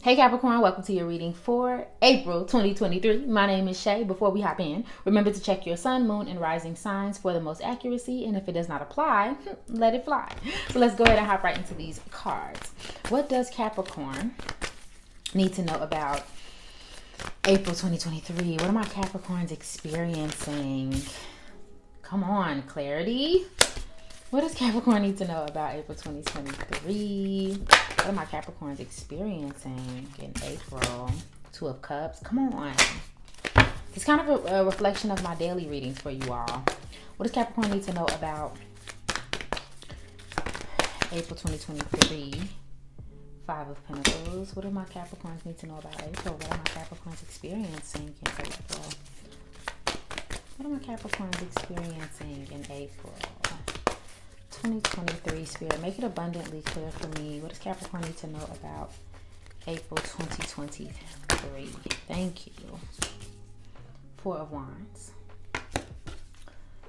Hey Capricorn, welcome to your reading for April 2023. My name is Shay. Before we hop in, remember to check your sun, moon, and rising signs for the most accuracy. And if it does not apply, let it fly. So let's go ahead and hop right into these cards. What does Capricorn need to know about April 2023? What are my Capricorns experiencing? Come on, clarity. What does Capricorn need to know about April 2023? What are my Capricorns experiencing in April? Two of Cups. Come on. It's kind of a reflection of my daily readings for you all. What does Capricorn need to know about April 2023? Five of Pentacles. What do my Capricorns need to know about April? What are my Capricorns experiencing in April? What are my Capricorns experiencing in April 2023? Spirit, make it abundantly clear for me. What does Capricorn need to know about April 2023? Thank you. Four of Wands.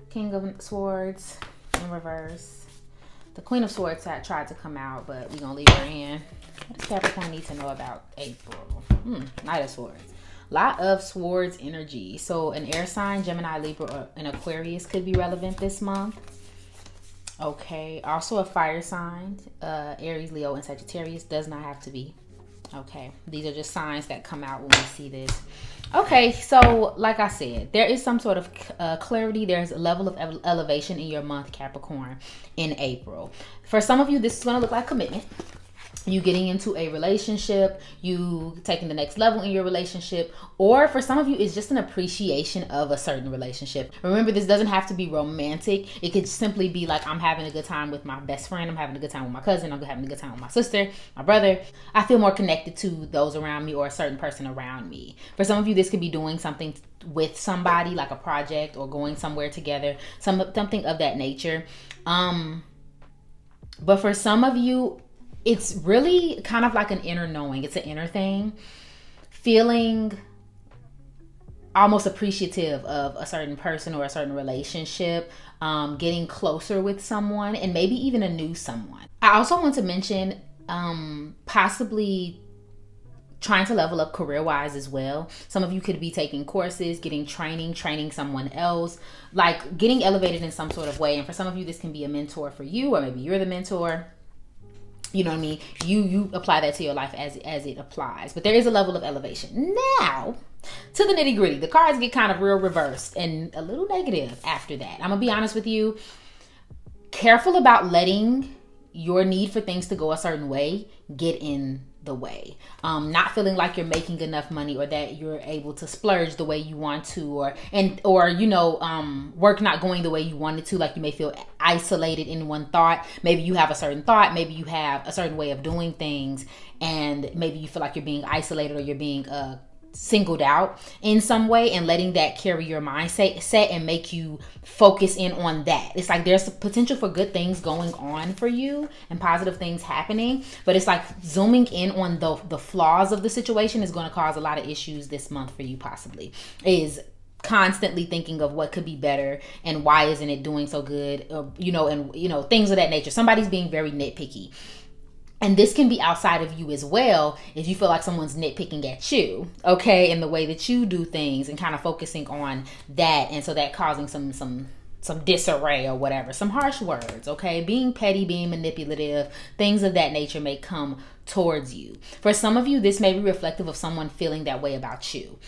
King of Swords in reverse. The Queen of Swords had tried to come out, but we're going to leave her in. What does Capricorn need to know about April? Knight of Swords. Lot of swords energy. So an air sign, Gemini, Libra, or an Aquarius could be relevant this month. Okay. Also a fire sign, Aries, Leo, and Sagittarius. Does not have to be. Okay. These are just signs that come out when we see this. Okay. So like I said, there is some sort of clarity. There's a level of elevation in your month, Capricorn, in April. For some of you, this is going to look like commitment. You getting into a relationship, you taking the next level in your relationship, or for some of you, it's just an appreciation of a certain relationship. Remember, this doesn't have to be romantic. It could simply be like, I'm having a good time with my best friend, I'm having a good time with my cousin, I'm having a good time with my sister, my brother. I feel more connected to those around me or a certain person around me. For some of you, this could be doing something with somebody, like a project or going somewhere together, something of that nature. But for some of you, it's really kind of like an inner knowing. It's an inner thing. Feeling almost appreciative of a certain person or a certain relationship. Getting closer with someone and maybe even a new someone. I also want to mention possibly trying to level up career-wise as well. Some of you could be taking courses, getting training someone else, like getting elevated in some sort of way. And for some of you, this can be a mentor for you, or maybe you're the mentor. You know what I mean? You apply that to your life as it applies. But there is a level of elevation. Now, to the nitty gritty. The cards get kind of real reversed and a little negative after that. I'm going to be honest with you. Careful about letting your need for things to go a certain way get in the way. Not feeling like you're making enough money, or that you're able to splurge the way you want to, or work not going the way you wanted to. Like you may feel isolated in one thought. Maybe you have a certain thought, maybe you have a certain way of doing things, and maybe you feel like you're being isolated, or you're being singled out in some way, and letting that carry your mindset and make you focus in on that. It's like there's potential for good things going on for you and positive things happening, but it's like zooming in on the flaws of the situation is going to cause a lot of issues this month for you. Possibly is constantly thinking of what could be better and why isn't it doing so good, and things of that nature. Somebody's being very nitpicky. And this can be outside of you as well, if you feel like someone's nitpicking at you, okay, in the way that you do things, and kind of focusing on that, and so that causing some disarray or whatever, some harsh words, okay, being petty, being manipulative, things of that nature may come towards you. For some of you, this may be reflective of someone feeling that way about you.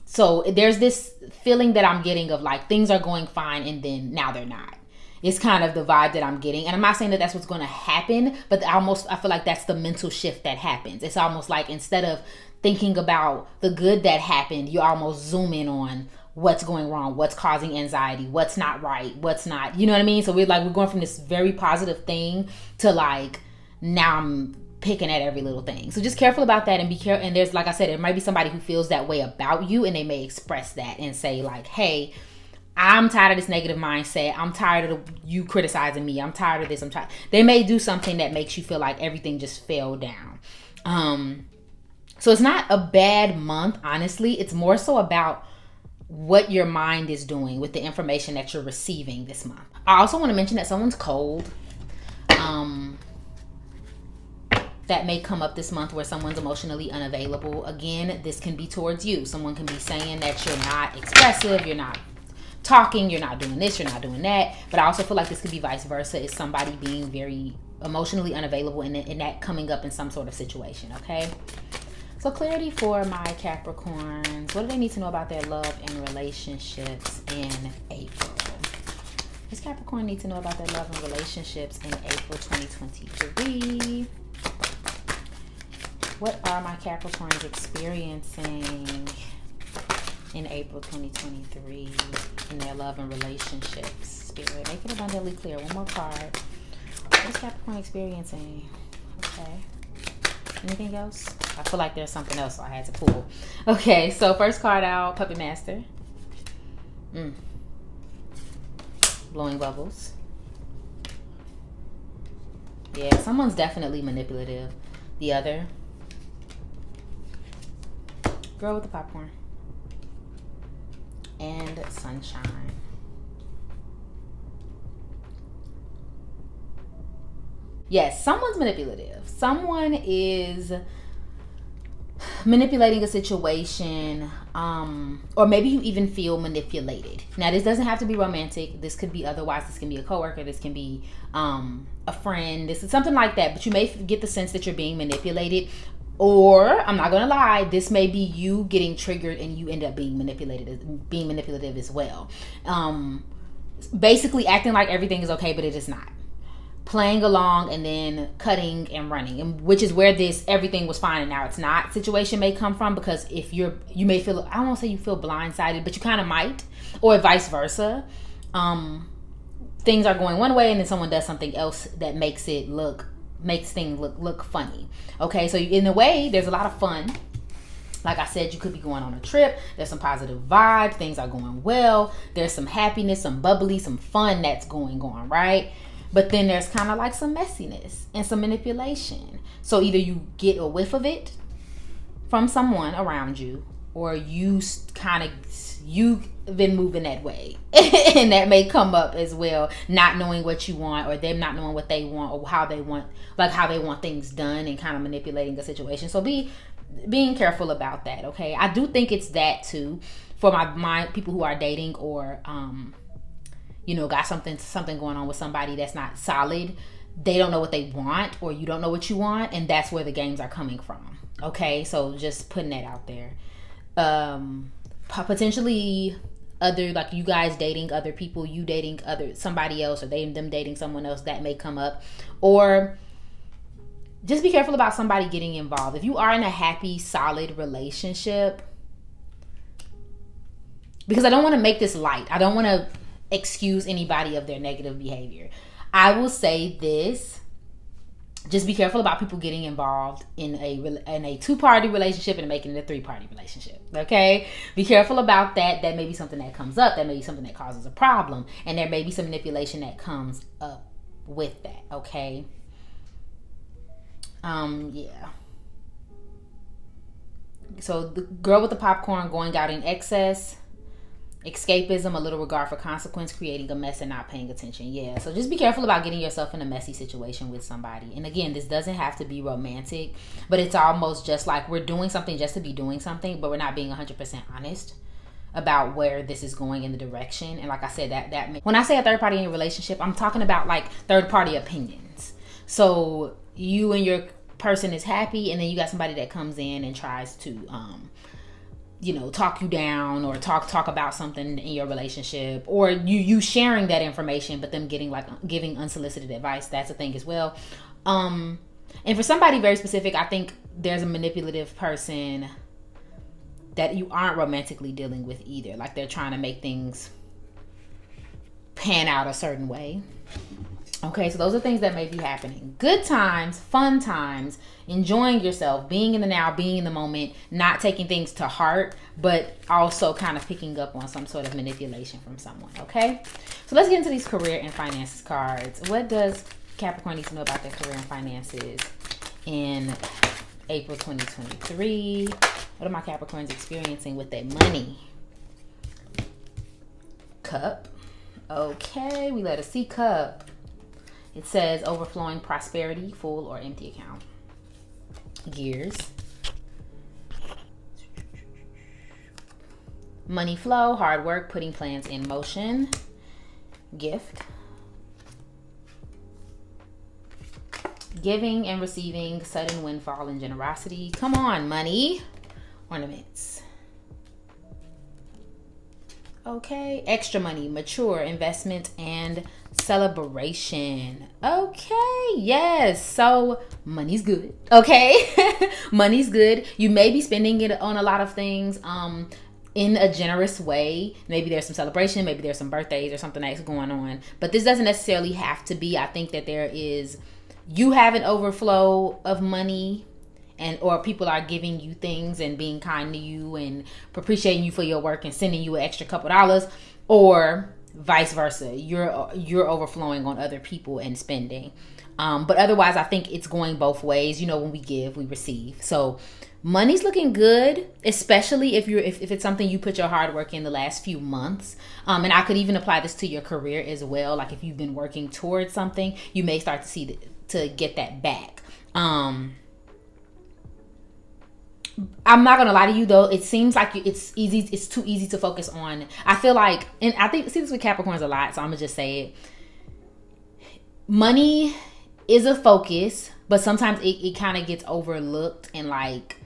So there's this feeling that I'm getting of like things are going fine and then now they're not. It's kind of the vibe that I'm getting. And I'm not saying that that's what's going to happen, but I feel like that's the mental shift that happens. It's almost like instead of thinking about the good that happened, you almost zoom in on what's going wrong, what's causing anxiety, what's not right, what's not, you know what I mean? So we're going from this very positive thing to like, now I'm picking at every little thing. So just careful about that, and be careful. And there's, like I said, there might be somebody who feels that way about you, and they may express that and say like, hey, I'm tired of this negative mindset. I'm tired of you criticizing me. I'm tired of this. I'm tired. They may do something that makes you feel like everything just fell down. So it's not a bad month, honestly. It's more so about what your mind is doing with the information that you're receiving this month. I also want to mention that someone's cold. that may come up this month where someone's emotionally unavailable. Again, this can be towards you. Someone can be saying that you're not expressive, you're not talking, you're not doing this, you're not doing that. But I also feel like this could be vice versa. It's somebody being very emotionally unavailable and that coming up in some sort of situation, okay? So clarity for my Capricorns. What do they need to know about their love and relationships in April? Does Capricorn need to know about their love and relationships in April 2023? What are my Capricorns experiencing in April 2023 in their love and relationships? Spirit, make it abundantly clear. One more card. What is Capricorn experiencing? Okay. Anything else? I feel like there's something else I had to pull. Okay, so first card out, Puppet Master. Blowing bubbles. Yeah, someone's definitely manipulative. The other. Girl with the popcorn. And Sunshine. Yes, someone's manipulative. Someone is manipulating a situation, or maybe you even feel manipulated. Now, this doesn't have to be romantic. This could be otherwise. This can be a coworker. This can be a friend. This is something like that. But you may get the sense that you're being manipulated. Or, I'm not going to lie, this may be you getting triggered and you end up being manipulative as well. Basically acting like everything is okay, but it is not. Playing along and then cutting and running, and which is where this everything was fine and now it's not situation may come from, because if you may feel, I don't want to say you feel blindsided, but you kind of might, or vice versa. Things are going one way and then someone does something else that makes things look funny. Okay, so in a way there's a lot of fun. Like I said, you could be going on a trip. There's some positive vibe. Things are going well. There's some happiness, some bubbly, some fun that's going on, right? But then there's kind of like some messiness and some manipulation. So either you get a whiff of it from someone around you, or you've been moving that way. And that may come up as well, not knowing what you want, or them not knowing what they want, or how they want things done, and kind of manipulating a situation. So being careful about that, okay? I do think it's that too for my people who are dating, or got something going on with somebody that's not solid. They don't know what they want, or you don't know what you want, and that's where the games are coming from. Okay, so just putting that out there. Potentially other, like you guys dating other people, you dating somebody else, or them dating someone else, that may come up. Or just be careful about somebody getting involved. If you are in a happy, solid relationship, because I don't want to make this light. I don't want to excuse anybody of their negative behavior. I will say this: just be careful about people getting involved in a two-party relationship and making it a 3-party relationship. Okay, be careful about that. That may be something that comes up. That may be something that causes a problem, and there may be some manipulation that comes up with that. Okay. Yeah. So the girl with the popcorn, going out in excess. Escapism, a little regard for consequence, creating a mess and not paying attention. Yeah, so just be careful about getting yourself in a messy situation with somebody. And again, this doesn't have to be romantic, but it's almost just like we're doing something just to be doing something, but we're not being 100% honest about where this is going in the direction. And like I said, when I say a third party in your relationship, I'm talking about like third party opinions. So you and your person is happy, and then you got somebody that comes in and tries to talk you down, or talk about something in your relationship, or you sharing that information, but them giving unsolicited advice. That's a thing as well. And for somebody very specific, I think there's a manipulative person that you aren't romantically dealing with either. Like they're trying to make things pan out a certain way. Okay, so those are things that may be happening. Good times, fun times, enjoying yourself, being in the now, being in the moment, not taking things to heart, but also kind of picking up on some sort of manipulation from someone, okay? So let's get into these career and finances cards. What does Capricorn need to know about their career and finances in April 2023? What are my Capricorns experiencing with their money? Cup. Okay, we let us see cup. It says overflowing prosperity, full or empty account. gears. Money flow, hard work, putting plans in motion. Gift. Giving and receiving, sudden windfall and generosity. Come on, money. Ornaments. Okay, extra money, mature, investment, and celebration. Okay, yes. So money's good. Okay, money's good. You may be spending it on a lot of things in a generous way. Maybe there's some celebration, maybe there's some birthdays or something that's going on. But this doesn't necessarily have to be. I think that you have an overflow of money, or people are giving you things and being kind to you and appreciating you for your work and sending you an extra couple dollars, or vice versa. You're overflowing on other people and spending. But otherwise, I think it's going both ways. When we give, we receive. So money's looking good, especially if it's something you put your hard work in the last few months. And I could even apply this to your career as well. Like if you've been working towards something, you may start to get that back. I'm not gonna lie to you though, it seems like it's too easy to focus on. I feel like, and I see this with Capricorns a lot, so I'm gonna just say it. Money is a focus, but sometimes it kind of gets overlooked in like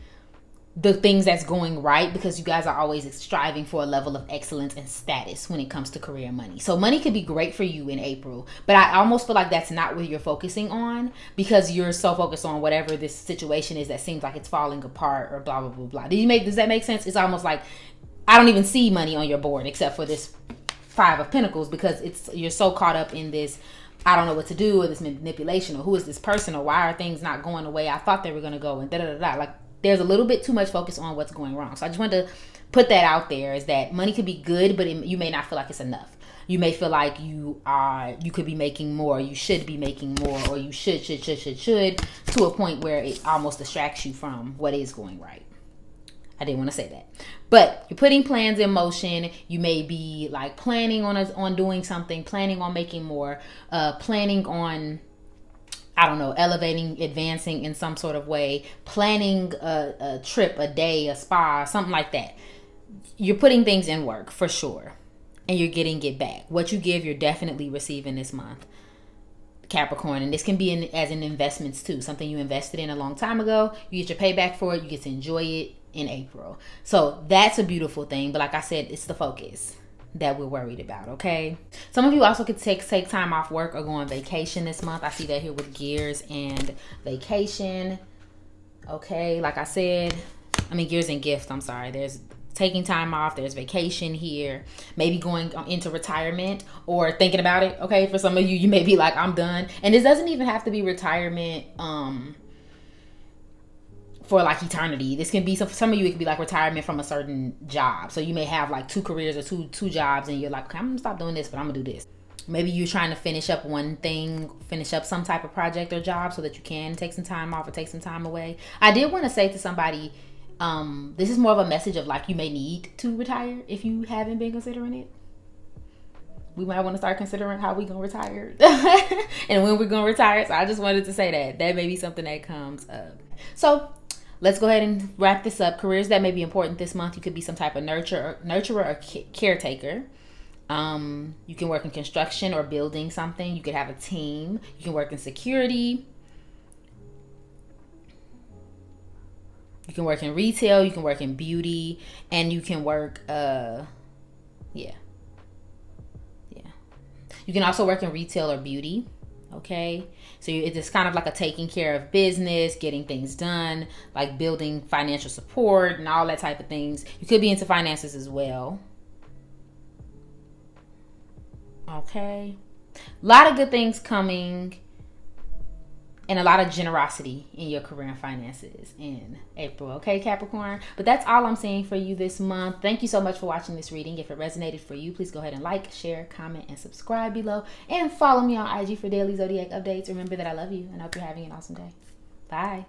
the things that's going right, because you guys are always striving for a level of excellence and status when it comes to career and money. So money could be great for you in April, but I almost feel like that's not what you're focusing on, because you're so focused on whatever this situation is that seems like it's falling apart or blah, blah, blah, blah. Does that make sense? It's almost like I don't even see money on your board except for this 5 of Pentacles, because you're so caught up in this, I don't know what to do, or this manipulation, or who is this person, or why are things not going the way I thought they were going to go, and da-da-da-da. Like, there's a little bit too much focus on what's going wrong. So I just wanted to put that out there, is that money could be good, but you may not feel like it's enough. You may feel like you could be making more, you should be making more, or you should, to a point where it almost distracts you from what is going right. I didn't want to say that. But you're putting plans in motion. You may be like planning on doing something, planning on making more, planning on, I don't know, elevating, advancing in some sort of way, planning a trip, a day, a spa, something like that. You're putting things in work for sure, and you're getting it back. What you give, you're definitely receiving this month, Capricorn. And this can be as in investments too. Something you invested in a long time ago, you get your payback for it, you get to enjoy it in April. So that's a beautiful thing. But like I said, it's the focus that we're worried about. Okay, some of you also could take time off work or go on vacation this month. I see that here with gears and vacation. Okay, like I said, gears and gift, I'm sorry, there's taking time off, there's vacation here, maybe going into retirement or thinking about it. Okay, for some of you may be like, I'm done. And this doesn't even have to be retirement for like eternity. This can be, some of you, it could be like retirement from a certain job. So you may have like 2 careers or two jobs, and you're like, okay, I'm gonna stop doing this, but I'm gonna do this. Maybe you're trying to finish up one thing, finish up some type of project or job, so that you can take some time off or take some time away. I did want to say to somebody, this is more of a message of like, you may need to retire if you haven't been considering it. We might want to start considering how we gonna retire and when we're gonna retire. So I just wanted to say that may be something that comes up. So let's go ahead and wrap this up. Careers that may be important this month. You could be some type of nurturer or caretaker. You can work in construction or building something. You could have a team. You can work in security. You can work in retail. You can work in beauty. And you can work, You can also work in retail or beauty. Okay, so it's kind of like a taking care of business, getting things done, like building financial support and all that type of things. You could be into finances as well. Okay, a lot of good things coming, and a lot of generosity in your career and finances in April. Okay, Capricorn. But that's all I'm saying for you this month. Thank you so much for watching this reading. If it resonated for you, please go ahead and like, share, comment, and subscribe below. And follow me on IG for daily zodiac updates. Remember that I love you, and I hope you're having an awesome day. Bye.